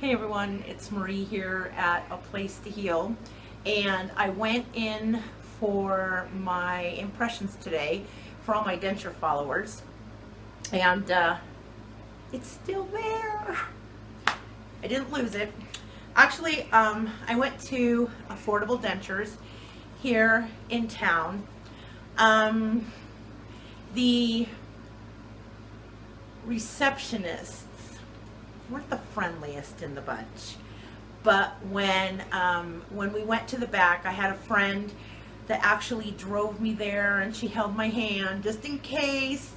Hey everyone, it's Marie here at A Place to Heal, and I went in for my impressions today for all my Denture followers, and it's still there. I didn't lose it. Actually, I went to Affordable Dentures here in town. The receptionists weren't the friendliest in the bunch, but when we went to the back, I had a friend that actually drove me there, and she held my hand just in case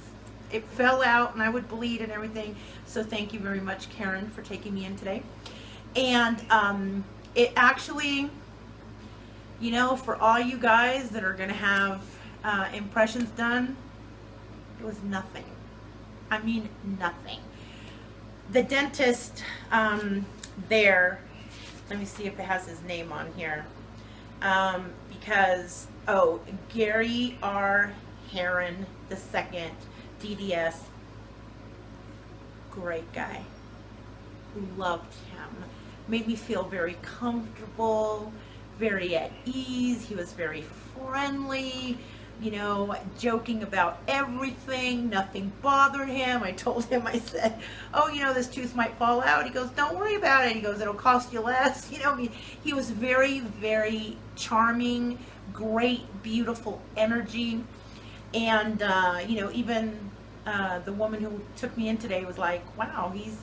it fell out and I would bleed and everything. So thank you very much, Karen, for taking me in today. And it actually, you know, for all you guys that are gonna have impressions done, it was nothing. I mean, nothing. The dentist there, let me see if it has his name on here, because, oh, Gary R. Heron II, DDS, great guy, loved him, made me feel very comfortable, very at ease. He was very friendly, you know, joking about everything. Nothing bothered him. I told him, I said, oh, you know, this tooth might fall out. He goes, don't worry about it. He goes, it'll cost you less. You know, he was very, very charming, great, beautiful energy. And, you know, even the woman who took me in today was like, wow, he's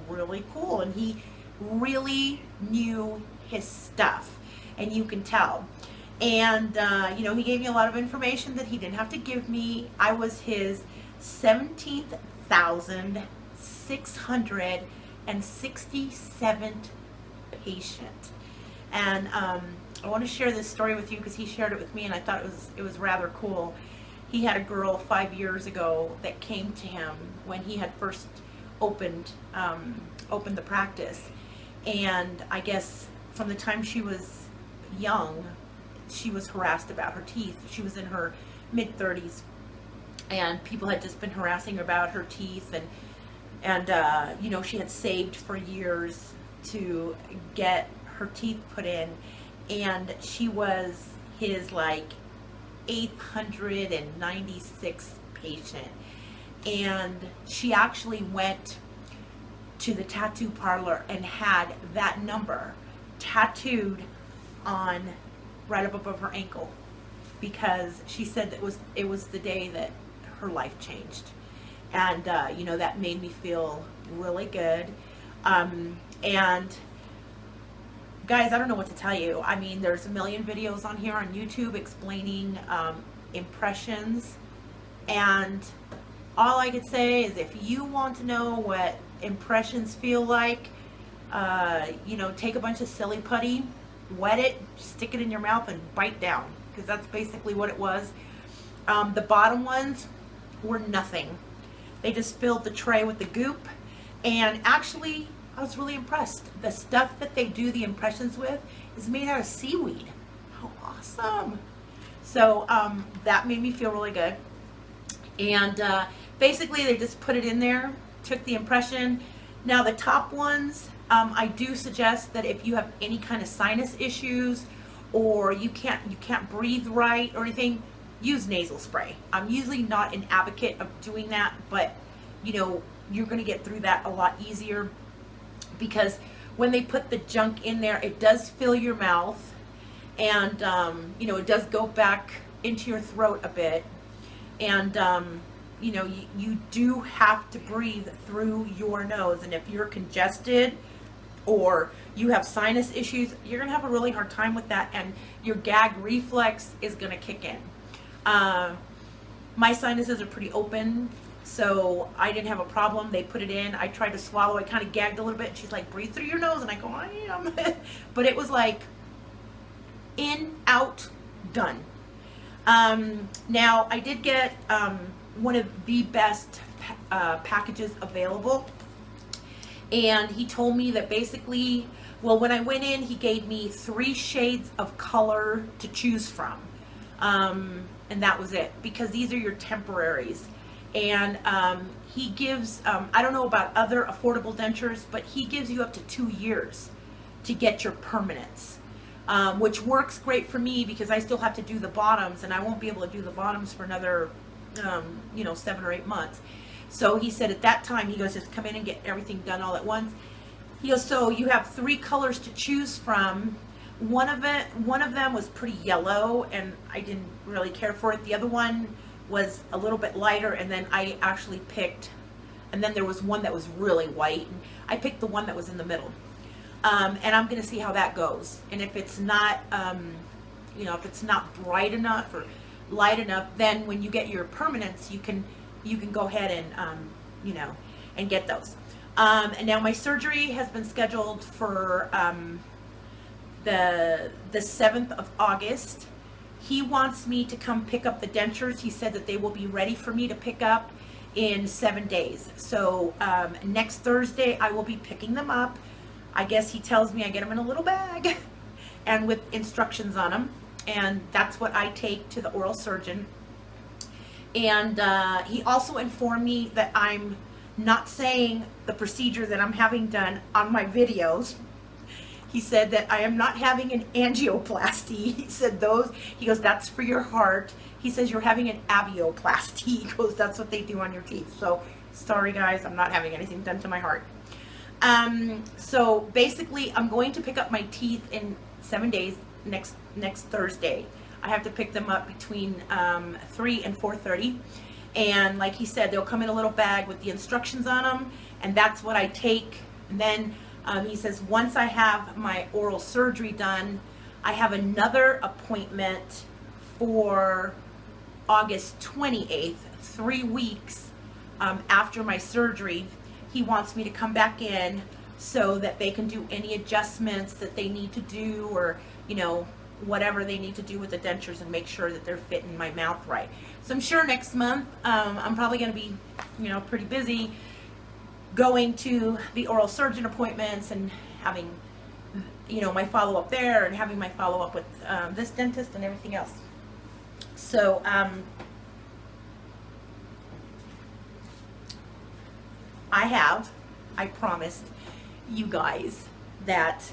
really cool. And he really knew his stuff. And you can tell. And, you know, he gave me a lot of information that he didn't have to give me. I was his 17,667th patient. And I want to share this story with you because he shared it with me, and I thought it was rather cool. He had a girl 5 years ago that came to him when he had first opened the practice. And I guess from the time she was young, she was harassed about her teeth. She was in her mid-30s, and people had just been harassing her about her teeth, and you know, she had saved for years to get her teeth put in, and she was his like 896th patient. And she actually went to the tattoo parlor and had that number tattooed on right up above her ankle, because she said that it was the day that her life changed. And you know, that made me feel really good. And guys, I don't know what to tell you. I mean, there's a million videos on here on YouTube explaining impressions, and all I could say is, if you want to know what impressions feel like, you know, take a bunch of silly putty, wet it, stick it in your mouth, and bite down, because that's basically what it was. The bottom ones were nothing. They just filled the tray with the goop, and actually I was really impressed. The stuff that they do the impressions with is made out of seaweed. How awesome. So that made me feel really good. And basically they just put it in there, took the impression. Now the top ones, I do suggest that if you have any kind of sinus issues, or you can't breathe right or anything, use nasal spray. I'm usually not an advocate of doing that, but you know, you're going to get through that a lot easier, because when they put the junk in there, it does fill your mouth, and you know, it does go back into your throat a bit, and you know, you do have to breathe through your nose, and if you're congested or you have sinus issues, you're gonna have a really hard time with that, and your gag reflex is gonna kick in. My sinuses are pretty open, so I didn't have a problem. They put it in, I tried to swallow, I kind of gagged a little bit, and she's like, breathe through your nose, and I go, I am. But it was like in, out, done. Now I did get one of the best packages available, and he told me that basically, well, when I went in, he gave me 3 shades of color to choose from, and that was it, because these are your temporaries. And he gives, I don't know about other affordable dentures, but he gives you up to 2 years to get your permanents, which works great for me because I still have to do the bottoms, and I won't be able to do the bottoms for another, 7 or 8 months. So he said at that time, he goes, just come in and get everything done all at once. He goes, so you have 3 colors to choose from. One of them was pretty yellow, and I didn't really care for it. The other one was a little bit lighter, and then I actually picked, and then there was one that was really white, and I picked the one that was in the middle. And I'm going to see how that goes. And if it's not, if it's not bright enough or light enough, then when you get your permanents, you can go ahead and, and get those. And now my surgery has been scheduled for the 7th of August. He wants me to come pick up the dentures. He said that they will be ready for me to pick up in 7 days. So next Thursday I will be picking them up. I guess he tells me I get them in a little bag and with instructions on them. And that's what I take to the oral surgeon. And he also informed me that I'm not saying the procedure that I'm having done on my videos. He said that I am not having an angioplasty. He said he goes, that's for your heart. He says you're having an avioplasty. He goes, that's what they do on your teeth. So sorry guys, I'm not having anything done to my heart. So basically I'm going to pick up my teeth in 7 days, next Thursday. I have to pick them up between 3 and 4:30. And like he said, they'll come in a little bag with the instructions on them, and that's what I take. And then he says once I have my oral surgery done, I have another appointment for August 28th, 3 weeks after my surgery. He wants me to come back in so that they can do any adjustments that they need to do, or whatever they need to do with the dentures, and make sure that they're fitting my mouth right. So I'm sure next month I'm probably going to be pretty busy going to the oral surgeon appointments and having my follow-up there, and having my follow-up with this dentist and everything else. So I promised you guys that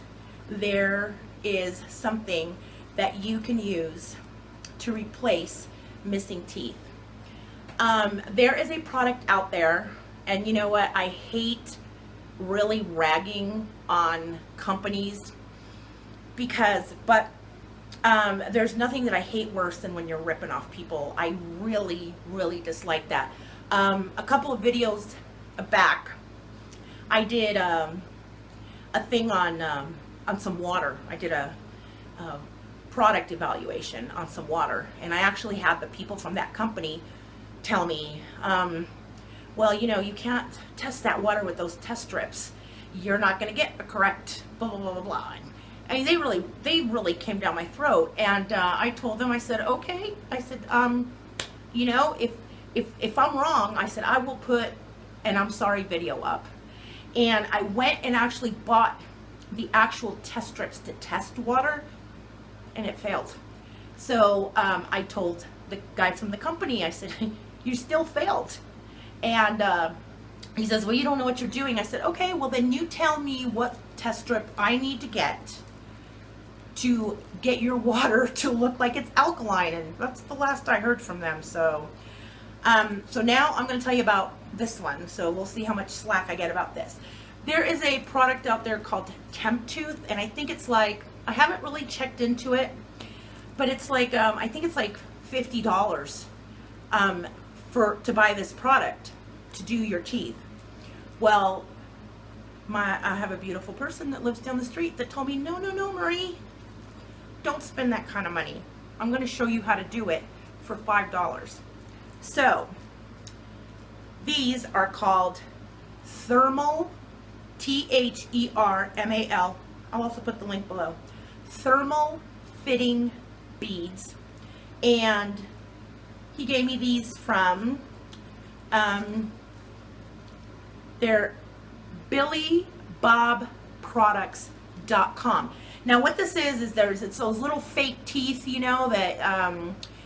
there is something that you can use to replace missing teeth. There is a product out there, and you know what, I hate really ragging on companies but there's nothing that I hate worse than when you're ripping off people. I really, really dislike that. A couple of videos back, I did a thing on some water. I did a product evaluation on some water, and I actually had the people from that company tell me, well, you can't test that water with those test strips. You're not going to get a correct blah, blah, blah, blah, blah. I mean, they really came down my throat, and I told them, I said, okay, I said, if I'm wrong, I said, I will put an I'm sorry video up. And I went and actually bought the actual test strips to test water, and it failed. So I told the guy from the company, I said, you still failed. And he says, well, you don't know what you're doing. I said, okay, well then you tell me what test strip I need to get your water to look like it's alkaline. And that's the last I heard from them. So so now I'm going to tell you about this one. So we'll see how much slack I get about this. There is a product out there called Denture, and I think it's like, I haven't really checked into it, but it's like, I think it's like $50 to buy this product to do your teeth. Well, I have a beautiful person that lives down the street that told me, no, Marie, don't spend that kind of money. I'm going to show you how to do it for $5. So these are called thermal, THERMAL. I'll also put the link below. Thermal fitting beads, and he gave me these from their BillyBobProducts.com. Now what this is it's those little fake teeth, that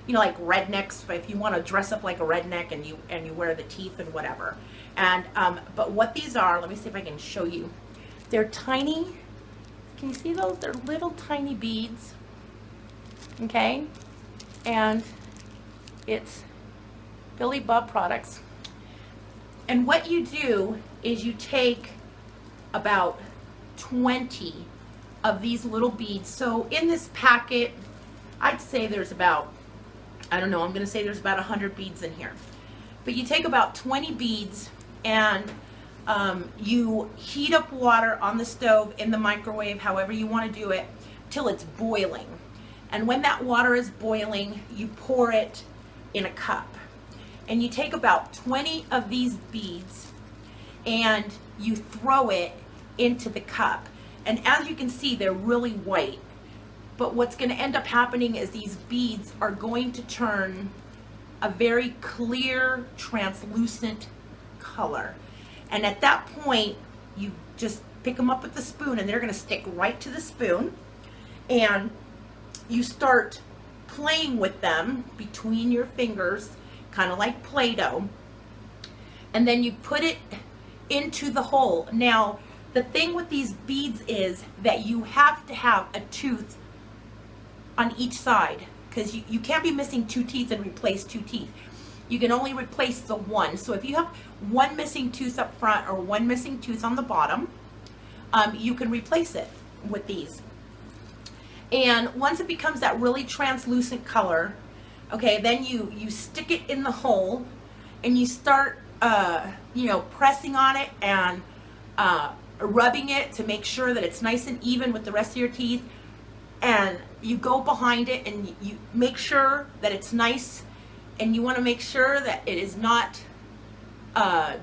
you know, like rednecks, if you want to dress up like a redneck and you wear the teeth and whatever. And but what these are, let me see if I can show you. They're tiny. Can you see those? They're little tiny beads. Okay, and it's Billy Bob Products. And what you do is you take about 20 of these little beads. So in this packet, I'd say there's about, I don't know, I'm going to say there's about 100 beads in here. But you take about 20 beads and you heat up water on the stove, in the microwave, however you want to do it, till it's boiling. And when that water is boiling, you pour it in a cup. And you take about 20 of these beads and you throw it into the cup. And as you can see, they're really white. But what's going to end up happening is these beads are going to turn a very clear, translucent color. And at that point, you just pick them up with the spoon and they're going to stick right to the spoon. And you start playing with them between your fingers, kind of like Play-Doh. And then you put it into the hole. Now, the thing with these beads is that you have to have a tooth on each side, because you can't be missing 2 teeth and replace 2 teeth. You can only replace the one. So if you have one missing tooth up front or one missing tooth on the bottom, you can replace it with these. And once it becomes that really translucent color, okay, then you stick it in the hole and you start, you know, pressing on it and rubbing it to make sure that it's nice and even with the rest of your teeth. And you go behind it and you make sure that it's nice, and you want to make sure that it is not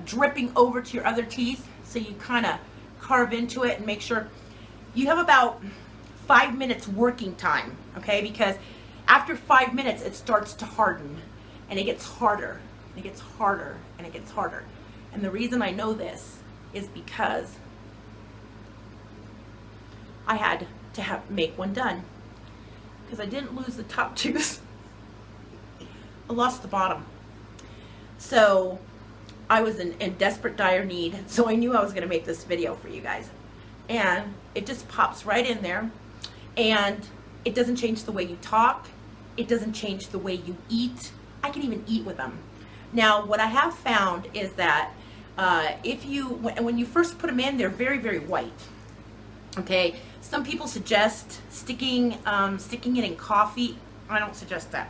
dripping over to your other teeth. So you kind of carve into it and make sure you have about 5 minutes working time, okay? Because after 5 minutes, it starts to harden and it gets harder and it gets harder and it gets harder. And the reason I know this is because I had to make one done, because I didn't lose the top tooth. I lost the bottom. So I was in desperate dire need. So I knew I was going to make this video for you guys. And it just pops right in there. And it doesn't change the way you talk. It doesn't change the way you eat. I can even eat with them. Now, what I have found is that when you first put them in, they're very, very white. Okay, some people suggest sticking it in coffee. I don't suggest that.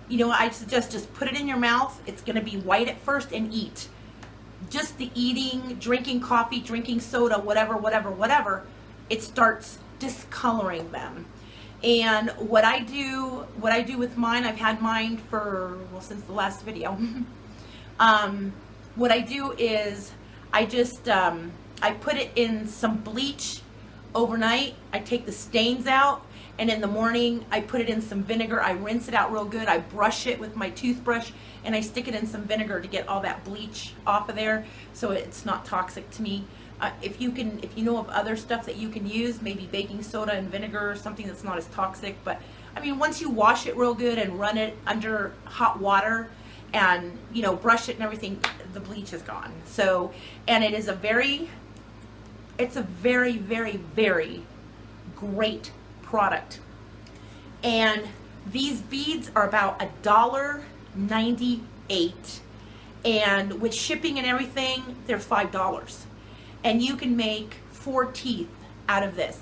You know, I suggest just put it in your mouth. It's going to be white at first, and eat. Just the eating, drinking coffee, drinking soda, whatever, it starts discoloring them. And what I do with mine, I've had mine for, well, since the last video. What I do is I just I put it in some bleach overnight. I take the stains out, and in the morning I put it in some vinegar. I rinse it out real good. I brush it with my toothbrush, and I stick it in some vinegar to get all that bleach off of there, so it's not toxic to me. If you know of other stuff that you can use, maybe baking soda and vinegar or something that's not as toxic. But I mean, once you wash it real good and run it under hot water and, you know, brush it and everything, the bleach is gone. So, and it is it's a very, very, very great product. And these beads are about $1.98, and with shipping and everything, they're $5. And you can make 4 teeth out of this.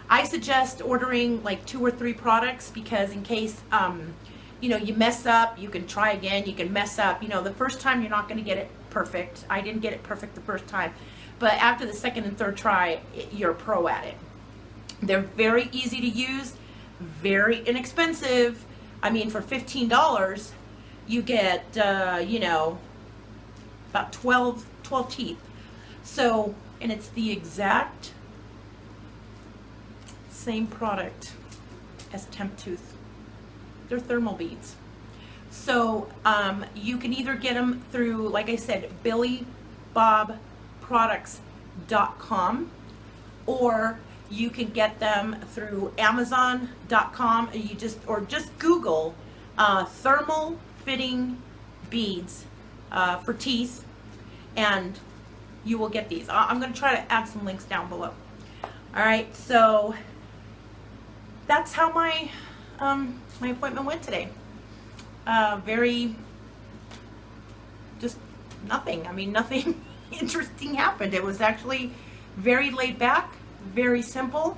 I suggest ordering like 2 or 3 products, because in case you know, you mess up, you can try again. You can mess up. You know, the first time you're not going to get it perfect. I didn't get it perfect the first time, but after the second and third try, you're a pro at it. They're very easy to use, very inexpensive. I mean, for $15, you get you know, about 12 teeth. So, and it's the exact same product as Temp Tooth. They're thermal beads. So you can either get them through, like I said, BillyBobProducts.com, or you can get them through Amazon.com. Or just Google thermal fitting beads for teeth, and you will get these. I'm going to try to add some links down below. All right, so that's how my my appointment went today. Very, just nothing. I mean, nothing interesting happened. It was actually very laid back, very simple.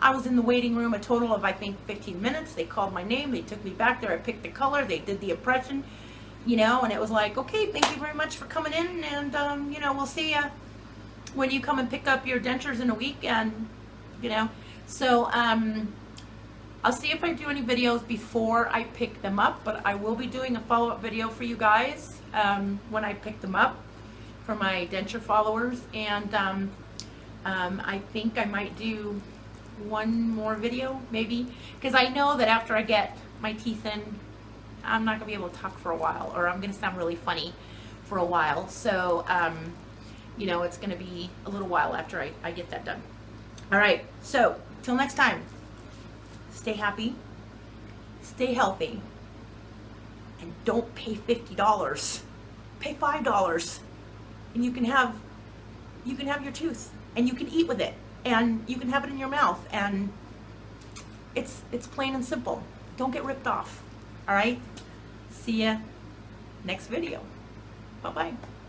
I was in the waiting room a total of, I think, 15 minutes. They called my name. They took me back there. I picked the color. They did the impression, you know, and it was like, okay, thank you very much for coming in. And, you know, we'll see you when you come and pick up your dentures in a week. And, you know, so I'll see if I do any videos before I pick them up. But I will be doing a follow-up video for you guys when I pick them up for my denture followers. And I think I might do one more video maybe, because I know that after I get my teeth in, I'm not gonna be able to talk for a while, or I'm gonna sound really funny for a while. So you know, it's gonna be a little while after I get that done. All right, so till next time, stay happy, stay healthy, and don't pay $50. Pay $5 and you can have your tooth, and you can eat with it, and you can have it in your mouth, and it's plain and simple. Don't get ripped off. All right, see ya next video. Bye bye.